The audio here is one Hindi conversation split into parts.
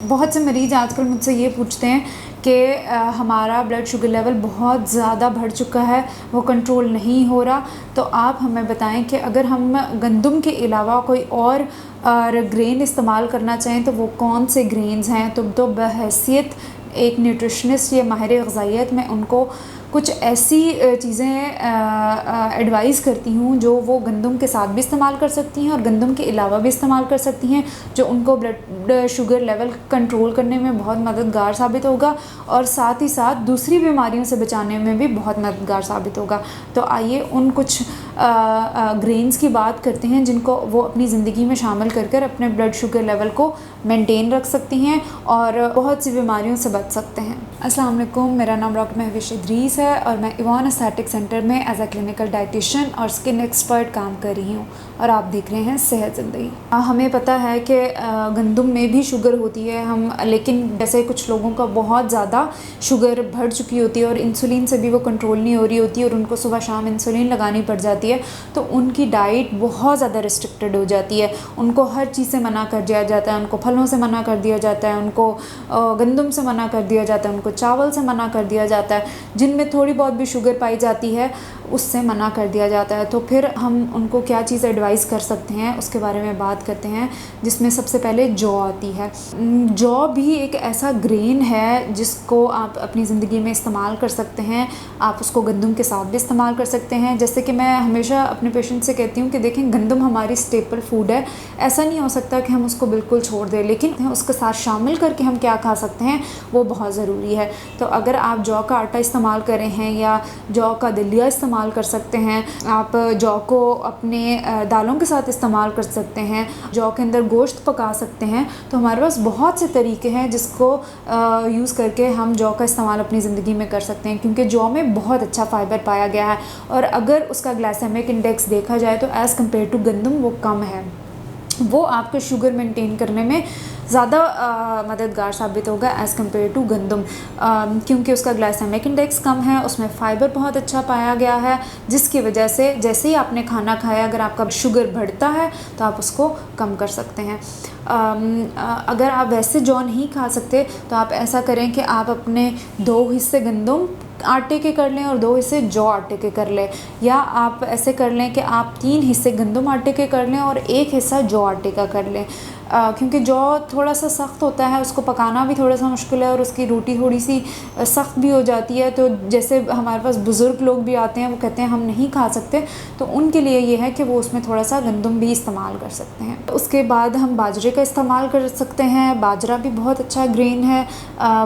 बहुत से मरीज़ आजकल मुझसे ये पूछते हैं कि हमारा ब्लड शुगर लेवल बहुत ज़्यादा बढ़ चुका है, वो कंट्रोल नहीं हो रहा। तो आप हमें बताएं कि अगर हम गंदम के अलावा कोई और ग्रेन इस्तेमाल करना चाहें तो वो कौन से ग्रेन्स हैं। तो बहैसियत एक न्यूट्रिशनिस्ट या माहिर ग़िज़ाइयत में उनको कुछ ऐसी चीज़ें एडवाइस करती हूँ जो वो गंदम के साथ भी इस्तेमाल कर सकती हैं और गंदम के अलावा भी इस्तेमाल कर सकती हैं, जो उनको ब्लड शुगर लेवल कंट्रोल करने में बहुत मददगार साबित होगा और साथ ही साथ दूसरी बीमारियों से बचाने में भी बहुत मददगार साबित होगा। तो आइए उन कुछ ग्रेन्स की बात करते हैं जिनको वो अपनी ज़िंदगी में शामिल कर कर अपने ब्लड शुगर लेवल को मेंटेन रख सकती हैं और बहुत सी बीमारियों से बच सकते हैं। अस्सलाम वालेकुम, मेरा नाम डॉक्टर महविश इदरीस है और मैं इवान एस्थेटिक सेंटर में एज अ क्लिनिकल डाइटिशियन और स्किन एक्सपर्ट काम कर रही हूँ और आप देख रहे हैं सेहत ज़िंदगी। हमें पता है कि गंदम में भी शुगर होती है लेकिन जैसे कुछ लोगों का बहुत ज़्यादा शुगर बढ़ चुकी होती है और इंसुलिन से भी वो कंट्रोल नहीं हो रही होती और उनको सुबह शाम इंसुलिन लगानी पड़ जाती है, तो उनकी डाइट बहुत ज़्यादा रिस्ट्रिक्टेड हो जाती है। उनको हर चीज़ से मना कर दिया जाता है, उनको फलों से मना कर दिया जाता है, उनको गंदम से मना कर दिया जाता है, उनको चावल से मना कर दिया जाता है, जिनमें थोड़ी बहुत भी शुगर पाई जाती है उससे मना कर दिया जाता है। तो फिर हम उनको क्या चीज़ एडवाइस कर सकते हैं उसके बारे में बात करते हैं, जिसमें सबसे पहले जौ आती है। जौ भी एक ऐसा ग्रेन है जिसको आप अपनी ज़िंदगी में इस्तेमाल कर सकते हैं। आप उसको गंदम के साथ भी इस्तेमाल कर सकते हैं। जैसे कि मैं हमेशा अपने पेशेंट से कहती हूँ कि देखें, गंदम हमारी स्टेपल फूड है, ऐसा नहीं हो सकता कि हम उसको बिल्कुल छोड़ दें, लेकिन उसके साथ शामिल करके हम क्या खा सकते हैं वो बहुत ज़रूरी है। तो अगर आप जौ का आटा इस्तेमाल कर रहे हैं या जौ का दलिया इस्तेमाल कर सकते हैं, आप जौ को अपने दालों के साथ इस्तेमाल कर सकते हैं, जौ के अंदर गोश्त पका सकते हैं। तो हमारे पास बहुत से तरीके हैं जिसको यूज़ करके हम जौ का इस्तेमाल अपनी ज़िंदगी में कर सकते हैं, क्योंकि जौ में बहुत अच्छा फ़ाइबर पाया गया है और अगर उसका ग्लाइसेमिक इंडेक्स देखा जाए तो एज़ कम्पेयर टू गंदम वो कम है। वो आपके शुगर मेंटेन करने में ज़्यादा मददगार साबित होगा एज़ कम्पेयर टू गंदम, क्योंकि उसका ग्लाइसेमिक इंडेक्स कम है, उसमें फ़ाइबर बहुत अच्छा पाया गया है, जिसकी वजह से जैसे ही आपने खाना खाया अगर आपका शुगर बढ़ता है तो आप उसको कम कर सकते हैं। अगर आप वैसे जौ नहीं खा सकते तो आप ऐसा करें कि आप अपने 2 हिस्से गंदम आटे के कर लें और 2 हिस्से जौ आटे के कर लें, या आप ऐसे कर लें कि आप 3 हिस्से गंदम आटे के कर लें और 1 हिस्सा जौ आटे का कर लें, क्योंकि जौ थोड़ा सा सख्त होता है, उसको पकाना भी थोड़ा सा मुश्किल है और उसकी रोटी थोड़ी सी सख्त भी हो जाती है। तो जैसे हमारे पास बुज़ुर्ग लोग भी आते हैं, वो कहते हैं हम नहीं खा सकते, तो उनके लिए ये है कि वो उसमें थोड़ा सा गंदम भी इस्तेमाल कर सकते हैं। उसके बाद हम बाजरे का इस्तेमाल कर सकते हैं। बाजरा भी बहुत अच्छा ग्रेन है,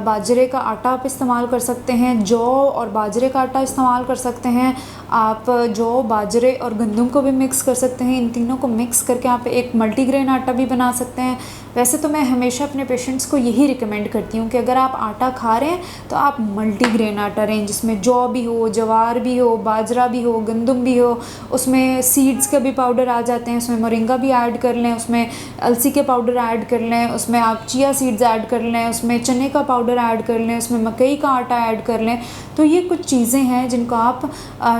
बाजरे का आटा आप इस्तेमाल कर सकते हैं, जौ और बाजरे का आटा इस्तेमाल कर सकते हैं। आप जौ, बाजरे और गंदम को भी मिक्स कर सकते हैं। इन तीनों को मिक्स करके आप एक मल्टीग्रेन आटा भी बना सकते हैं। वैसे तो मैं हमेशा अपने पेशेंट्स को यही रिकमेंड करती हूँ कि अगर आप आटा खा रहे हैं तो आप मल्टीग्रेन आटा लें, जिसमें जौ भी हो, जवार भी हो, बाजरा भी हो, गंदम भी हो, उसमें सीड्स के भी पाउडर आ जाते हैं, उसमें मोरिंगा भी ऐड कर लें, उसमें अलसी के पाउडर ऐड कर लें, उसमें आप चिया सीड्स ऐड कर लें, उसमें चने का पाउडर ऐड कर लें, उसमें मकई का आटा ऐड कर लें। तो ये कुछ चीज़ें हैं जिनको आप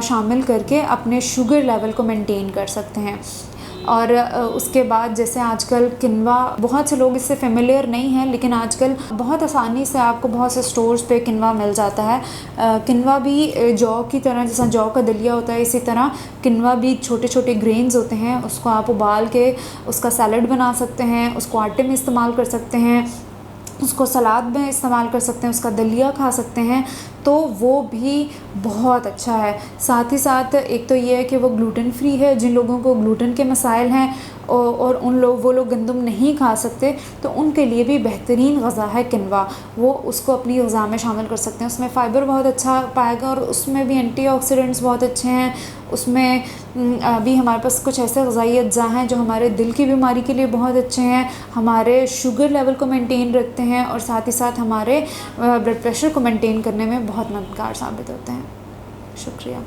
शामिल करके अपने शुगर लेवल को मेंटेन कर सकते हैं। और उसके बाद जैसे आजकल किनवा, बहुत से लोग इससे फेमिलियर नहीं हैं, लेकिन आजकल बहुत आसानी से आपको बहुत से स्टोर्स पे किनवा मिल जाता है। किनवा भी जौ की तरह, जैसा जौ का दलिया होता है, इसी तरह किनवा भी छोटे छोटे ग्रेन्स होते हैं। उसको आप उबाल के उसका सैलड बना सकते हैं, उसको आटे में इस्तेमाल कर सकते हैं, उसको सलाद में इस्तेमाल कर सकते हैं, उसका दलिया खा सकते हैं, तो वो भी बहुत अच्छा है। साथ ही साथ एक तो ये है कि वो ग्लूटेन फ्री है, जिन लोगों को ग्लूटेन के मसाइल हैं और वो लोग गंदम नहीं खा सकते, तो उनके लिए भी बेहतरीन ग़िज़ा है किनवा। वो उसको अपनी ग़िज़ा में शामिल कर सकते हैं। उसमें फ़ाइबर बहुत अच्छा पाएगा और उसमें भी एंटीऑक्सीडेंट्स बहुत अच्छे हैं। उसमें भी हमारे पास कुछ ऐसे ग़िज़ाई अज्जा हैं जो हमारे दिल की बीमारी के लिए बहुत अच्छे हैं, हमारे शुगर लेवल को मेंटेन रखते हैं और साथ ही साथ हमारे ब्लड प्रेशर को मेंटेन करने में बहुत मददगार साबित होते हैं। शुक्रिया।